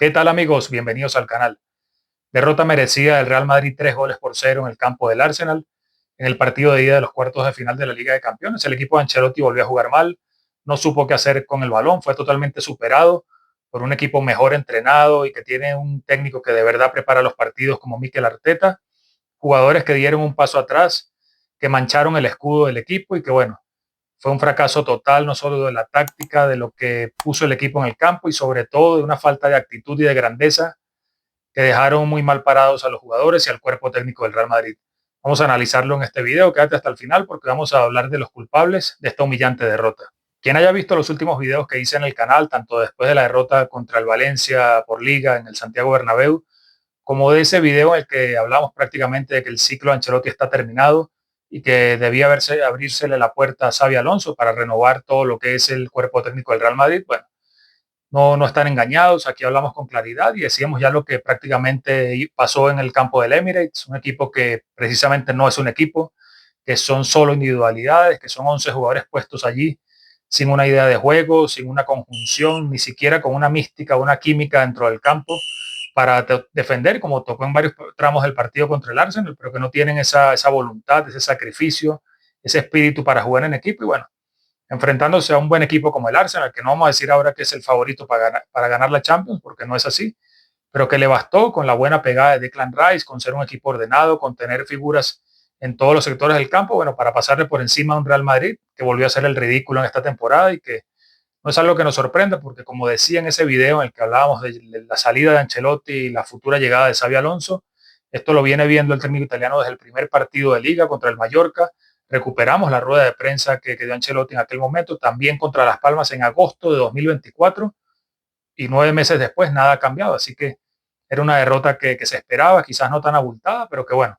¿Qué tal amigos? Bienvenidos al canal. Derrota merecida del Real Madrid 3 goles por 0 en el campo del Arsenal. En el partido de ida de los cuartos de final de la Liga de Campeones, el equipo de Ancelotti volvió a jugar mal, no supo qué hacer con el balón, fue totalmente superado por un equipo mejor entrenado y que tiene un técnico que de verdad prepara los partidos como Mikel Arteta, jugadores que dieron un paso atrás, que mancharon el escudo del equipo y que bueno, fue un fracaso total, no solo de la táctica, de lo que puso el equipo en el campo y sobre todo de una falta de actitud y de grandeza que dejaron muy mal parados a los jugadores y al cuerpo técnico del Real Madrid. Vamos a analizarlo en este video, quédate hasta el final porque vamos a hablar de los culpables de esta humillante derrota. Quien haya visto los últimos videos que hice en el canal, tanto después de la derrota contra el Valencia por Liga en el Santiago Bernabéu, como de ese video en el que hablamos prácticamente de que el ciclo de Ancelotti está terminado y que debía abrírsele la puerta a Xabi Alonso para renovar todo lo que es el cuerpo técnico del Real Madrid. Bueno, no están engañados, aquí hablamos con claridad y decíamos ya lo que prácticamente pasó en el campo del Emirates, un equipo que precisamente no es un equipo, que son solo individualidades, que son 11 jugadores puestos allí sin una idea de juego, sin una conjunción, ni siquiera con una mística, una química dentro del campo para defender, como tocó en varios tramos del partido contra el Arsenal, pero que no tienen esa voluntad, ese sacrificio, ese espíritu para jugar en equipo y bueno, enfrentándose a un buen equipo como el Arsenal, que no vamos a decir ahora que es el favorito para ganar la Champions, porque no es así, pero que le bastó con la buena pegada de Declan Rice, con ser un equipo ordenado, con tener figuras en todos los sectores del campo, bueno, para pasarle por encima a un Real Madrid que volvió a hacer el ridículo en esta temporada y que no es algo que nos sorprenda, porque como decía en ese video en el que hablábamos de la salida de Ancelotti y la futura llegada de Xabi Alonso, esto lo viene viendo el técnico italiano desde el primer partido de Liga contra el Mallorca. Recuperamos la rueda de prensa que dio Ancelotti en aquel momento, también contra Las Palmas en agosto de 2024 y 9 meses después nada ha cambiado. Así que era una derrota que se esperaba, quizás no tan abultada, pero que bueno,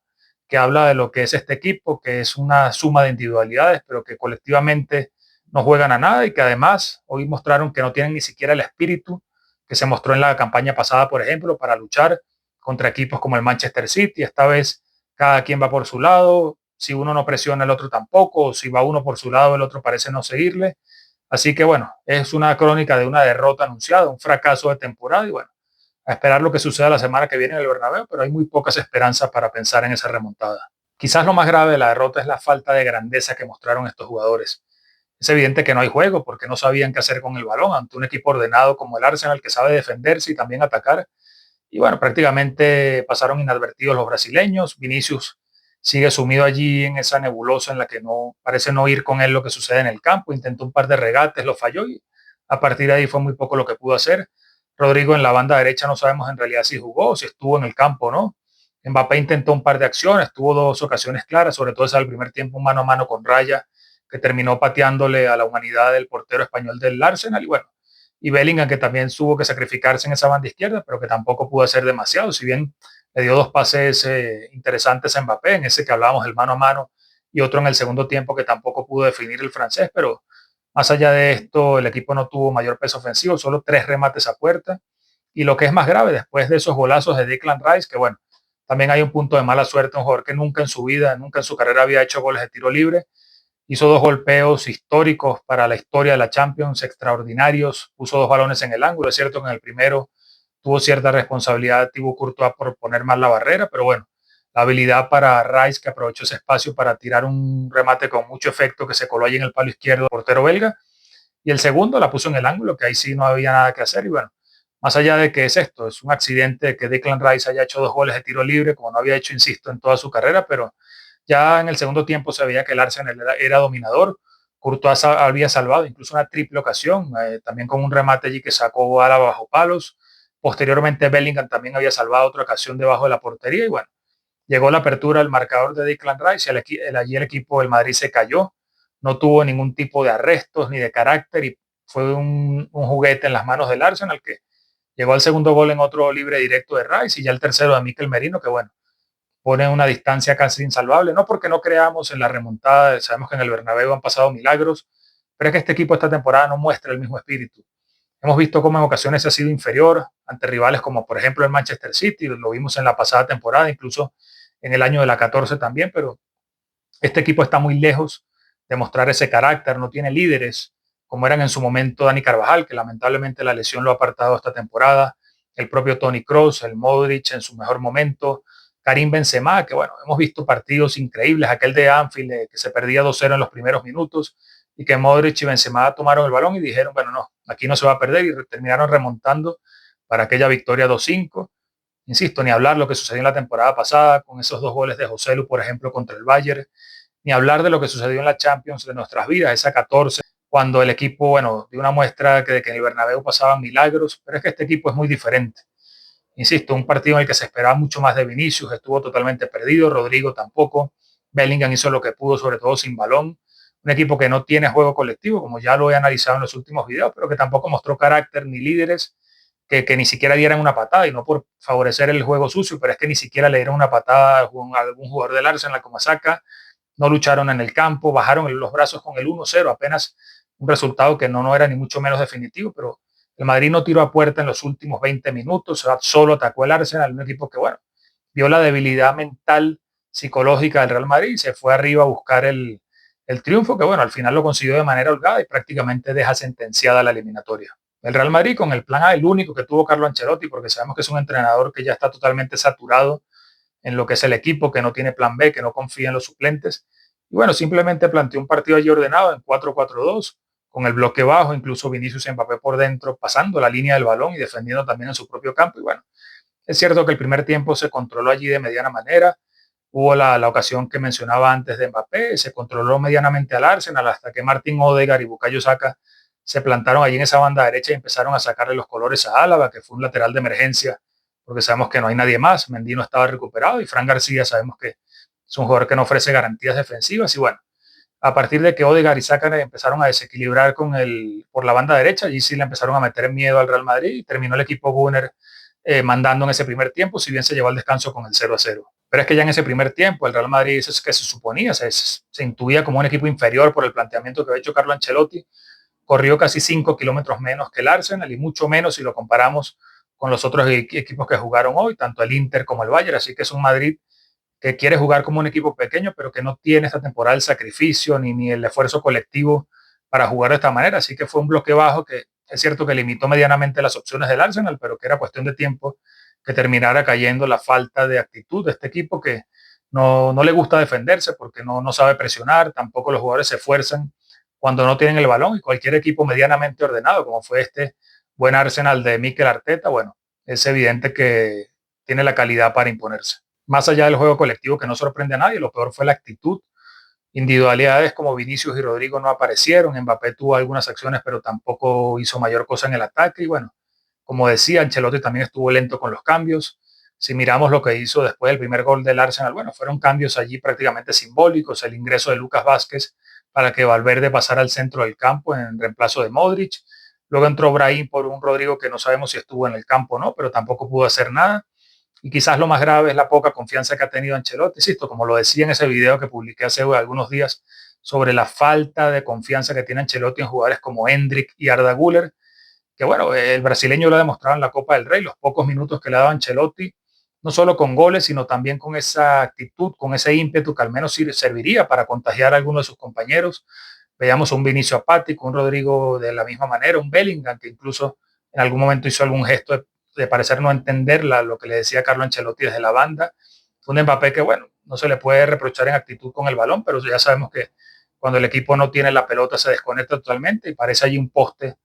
que habla de lo que es este equipo, que es una suma de individualidades, pero que colectivamente no juegan a nada y que además hoy mostraron que no tienen ni siquiera el espíritu que se mostró en la campaña pasada, por ejemplo, para luchar contra equipos como el Manchester City. Esta vez cada quien va por su lado, si uno no presiona el otro tampoco, o si va uno por su lado el otro parece no seguirle. Así que bueno, es una crónica de una derrota anunciada, un fracaso de temporada y bueno, a esperar lo que suceda la semana que viene en el Bernabéu, pero hay muy pocas esperanzas para pensar en esa remontada. Quizás lo más grave de la derrota es la falta de grandeza que mostraron estos jugadores. Es evidente que no hay juego porque no sabían qué hacer con el balón ante un equipo ordenado como el Arsenal que sabe defenderse y también atacar. Y bueno, prácticamente pasaron inadvertidos los brasileños. Vinicius sigue sumido allí en esa nebulosa en la que no parece no ir con él lo que sucede en el campo. Intentó un par de regates, lo falló y a partir de ahí fue muy poco lo que pudo hacer. Rodrigo en la banda derecha no sabemos en realidad si jugó o si estuvo en el campo, ¿no? Mbappé intentó un par de acciones, tuvo dos ocasiones claras, sobre todo esa del primer tiempo, un mano a mano con Raya, que terminó pateándole a la humanidad del portero español del Arsenal. Y bueno, y Bellingham, que también tuvo que sacrificarse en esa banda izquierda, pero que tampoco pudo hacer demasiado, si bien le dio dos pases interesantes a Mbappé, en ese que hablábamos del mano a mano, y otro en el segundo tiempo que tampoco pudo definir el francés, pero más allá de esto, el equipo no tuvo mayor peso ofensivo, solo 3 remates a puerta, y lo que es más grave, después de esos golazos de Declan Rice, que bueno, también hay un punto de mala suerte, un jugador que nunca en su vida, nunca en su carrera había hecho goles de tiro libre, hizo dos golpeos históricos para la historia de la Champions, extraordinarios, puso dos balones en el ángulo, es cierto que en el primero tuvo cierta responsabilidad Thibaut Courtois por poner mal la barrera, pero bueno, la habilidad para Rice que aprovechó ese espacio para tirar un remate con mucho efecto que se coló allí en el palo izquierdo del portero belga, y el segundo la puso en el ángulo, que ahí sí no había nada que hacer, y bueno, más allá de que es esto, es un accidente que Declan Rice haya hecho dos goles de tiro libre, como no había hecho, insisto, en toda su carrera, pero ya en el segundo tiempo se veía que el Arsenal era dominador. Courtois había salvado incluso una triple ocasión, también con un remate allí que sacó ala bajo palos. Posteriormente Bellingham también había salvado otra ocasión debajo de la portería y bueno, llegó la apertura del marcador de Declan Rice y allí el equipo del Madrid se cayó, no tuvo ningún tipo de arrestos ni de carácter y fue un juguete en las manos del Arsenal que llegó al segundo gol en otro libre directo de Rice y ya el tercero de Mikel Merino que bueno, pone una distancia casi insalvable, no porque no creamos en la remontada, sabemos que en el Bernabéu han pasado milagros, pero es que este equipo esta temporada no muestra el mismo espíritu. Hemos visto cómo en ocasiones ha sido inferior ante rivales como por ejemplo el Manchester City, lo vimos en la pasada temporada, incluso en el año de la 14 también, pero este equipo está muy lejos de mostrar ese carácter, no tiene líderes como eran en su momento Dani Carvajal, que lamentablemente la lesión lo ha apartado esta temporada, el propio Toni Kroos, el Modric en su mejor momento, Karim Benzema, que bueno, hemos visto partidos increíbles, aquel de Anfield que se perdía 2-0 en los primeros minutos y que Modric y Benzema tomaron el balón y dijeron, bueno, no, aquí no se va a perder y terminaron remontando para aquella victoria 2-5. Insisto, ni hablar lo que sucedió en la temporada pasada con esos 2 goles de Joselu, por ejemplo, contra el Bayern, ni hablar de lo que sucedió en la Champions de nuestras vidas, esa 14, cuando el equipo, bueno, dio una muestra de que en el Bernabéu pasaban milagros, pero es que este equipo es muy diferente. Insisto, un partido en el que se esperaba mucho más de Vinicius, estuvo totalmente perdido, Rodrigo tampoco, Bellingham hizo lo que pudo, sobre todo sin balón, un equipo que no tiene juego colectivo, como ya lo he analizado en los últimos videos, pero que tampoco mostró carácter ni líderes que ni siquiera dieran una patada, y no por favorecer el juego sucio, pero es que ni siquiera le dieron una patada a algún jugador del Arsenal como Saka, no lucharon en el campo, bajaron los brazos con el 1-0, apenas un resultado que no era ni mucho menos definitivo, pero el Madrid no tiró a puerta en los últimos 20 minutos, solo atacó el Arsenal, un equipo que, bueno, vio la debilidad mental, psicológica del Real Madrid y se fue arriba a buscar el triunfo, que, bueno, al final lo consiguió de manera holgada y prácticamente deja sentenciada la eliminatoria. El Real Madrid con el plan A, el único que tuvo Carlo Ancelotti, porque sabemos que es un entrenador que ya está totalmente saturado en lo que es el equipo, que no tiene plan B, que no confía en los suplentes. Y bueno, simplemente planteó un partido allí ordenado en 4-4-2, con el bloque bajo, incluso Vinicius y Mbappé por dentro, pasando la línea del balón y defendiendo también en su propio campo. Y bueno, es cierto que el primer tiempo se controló allí de mediana manera. Hubo la ocasión que mencionaba antes de Mbappé, se controló medianamente al Arsenal hasta que Martin Odegaard y Bukayo Saka se plantaron allí en esa banda derecha y empezaron a sacarle los colores a Álava, que fue un lateral de emergencia, porque sabemos que no hay nadie más. Mendy no estaba recuperado y Fran García sabemos que es un jugador que no ofrece garantías defensivas. Y bueno, a partir de que Odegaard y Saka empezaron a desequilibrar por la banda derecha, allí sí le empezaron a meter miedo al Real Madrid y terminó el equipo Gunner mandando en ese primer tiempo, si bien se llevó al descanso con el 0-0. Pero es que ya en ese primer tiempo el Real Madrid, eso es que se suponía, se intuía como un equipo inferior por el planteamiento que había hecho Carlo Ancelotti, corrió casi 5 kilómetros menos que el Arsenal y mucho menos si lo comparamos con los otros equipos que jugaron hoy, tanto el Inter como el Bayern. Así que es un Madrid que quiere jugar como un equipo pequeño, pero que no tiene esta temporada el sacrificio ni el esfuerzo colectivo para jugar de esta manera. Así que fue un bloque bajo que es cierto que limitó medianamente las opciones del Arsenal, pero que era cuestión de tiempo que terminara cayendo la falta de actitud de este equipo que no le gusta defenderse porque no sabe presionar, tampoco los jugadores se esfuerzan cuando no tienen el balón, y cualquier equipo medianamente ordenado, como fue este buen Arsenal de Mikel Arteta, bueno, es evidente que tiene la calidad para imponerse. Más allá del juego colectivo que no sorprende a nadie, lo peor fue la actitud. Individualidades como Vinicius y Rodrigo no aparecieron, Mbappé tuvo algunas acciones, pero tampoco hizo mayor cosa en el ataque. Y bueno, como decía, Ancelotti también estuvo lento con los cambios. Si miramos lo que hizo después del primer gol del Arsenal, bueno, fueron cambios allí prácticamente simbólicos. El ingreso de Lucas Vázquez para que Valverde pasara al centro del campo en reemplazo de Modric. Luego entró Brahim por un Rodrigo que no sabemos si estuvo en el campo o no, pero tampoco pudo hacer nada. Y quizás lo más grave es la poca confianza que ha tenido Ancelotti, insisto, como lo decía en ese video que publiqué hace algunos días sobre la falta de confianza que tiene Ancelotti en jugadores como Hendrik y Arda Güler, que bueno, el brasileño lo ha demostrado en la Copa del Rey, los pocos minutos que le ha dado Ancelotti, no solo con goles, sino también con esa actitud, con ese ímpetu que al menos serviría para contagiar a algunos de sus compañeros. Veíamos un Vinicio apático, un Rodrigo de la misma manera, un Bellingham que incluso en algún momento hizo algún gesto de parecer no entender lo que le decía Carlo Ancelotti desde la banda. Un Mbappé que, bueno, no se le puede reprochar en actitud con el balón, pero ya sabemos que cuando el equipo no tiene la pelota se desconecta totalmente y parece allí un poste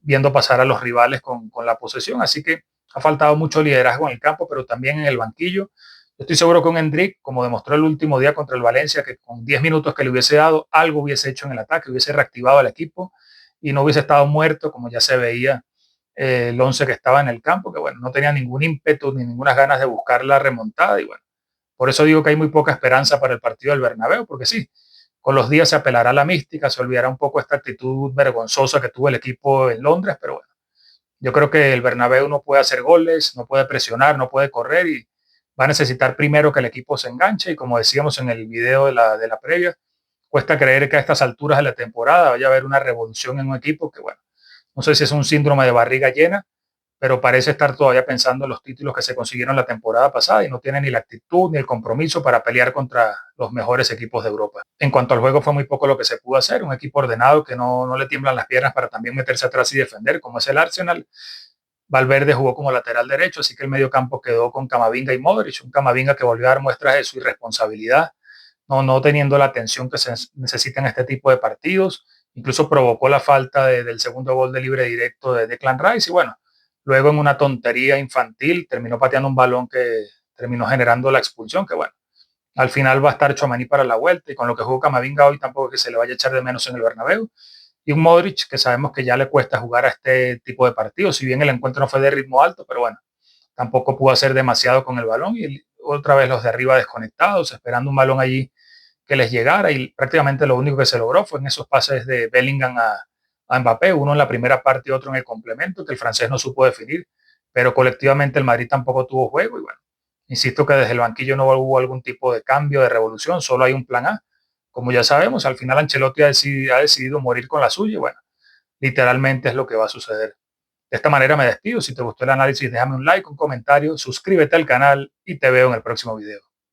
viendo pasar a los rivales con la posesión. Así que ha faltado mucho liderazgo en el campo, pero también en el banquillo. Yo estoy seguro que un Hendrik, como demostró el último día contra el Valencia, que con 10 minutos que le hubiese dado, algo hubiese hecho en el ataque, hubiese reactivado al equipo y no hubiese estado muerto, como ya se veía el 11 que estaba en el campo, que bueno, no tenía ningún ímpetu ni ninguna ganas de buscar la remontada. Y bueno, por eso digo que hay muy poca esperanza para el partido del Bernabéu, porque sí, con los días se apelará a la mística, se olvidará un poco esta actitud vergonzosa que tuvo el equipo en Londres, pero bueno, yo creo que el Bernabéu no puede hacer goles, no puede presionar, no puede correr y va a necesitar primero que el equipo se enganche y como decíamos en el video de la previa, cuesta creer que a estas alturas de la temporada vaya a haber una revolución en un equipo que, bueno, no sé si es un síndrome de barriga llena, pero parece estar todavía pensando en los títulos que se consiguieron la temporada pasada y no tiene ni la actitud ni el compromiso para pelear contra los mejores equipos de Europa. En cuanto al juego fue muy poco lo que se pudo hacer, un equipo ordenado que no le tiemblan las piernas para también meterse atrás y defender, como es el Arsenal. Valverde jugó como lateral derecho, así que el medio campo quedó con Camavinga y Modric, un Camavinga que volvió a dar muestras de su irresponsabilidad, no teniendo la atención que se necesita en este tipo de partidos, incluso provocó la falta del segundo gol de libre directo de Declan Rice y bueno, luego en una tontería infantil terminó pateando un balón que terminó generando la expulsión, que bueno, al final va a estar Tchouaméni para la vuelta y con lo que jugó Camavinga hoy tampoco es que se le vaya a echar de menos en el Bernabéu. Y un Modric que sabemos que ya le cuesta jugar a este tipo de partidos, si bien el encuentro no fue de ritmo alto, pero bueno, tampoco pudo hacer demasiado con el balón y otra vez los de arriba desconectados, esperando un balón allí que les llegara y prácticamente lo único que se logró fue en esos pases de Bellingham a Mbappé, uno en la primera parte y otro en el complemento, que el francés no supo definir, pero colectivamente el Madrid tampoco tuvo juego y bueno, insisto que desde el banquillo no hubo algún tipo de cambio, de revolución, solo hay un plan A. Como ya sabemos, al final Ancelotti ha decidido morir con la suya y bueno, literalmente es lo que va a suceder. De esta manera me despido. Si te gustó el análisis, déjame un like, un comentario, suscríbete al canal y te veo en el próximo video.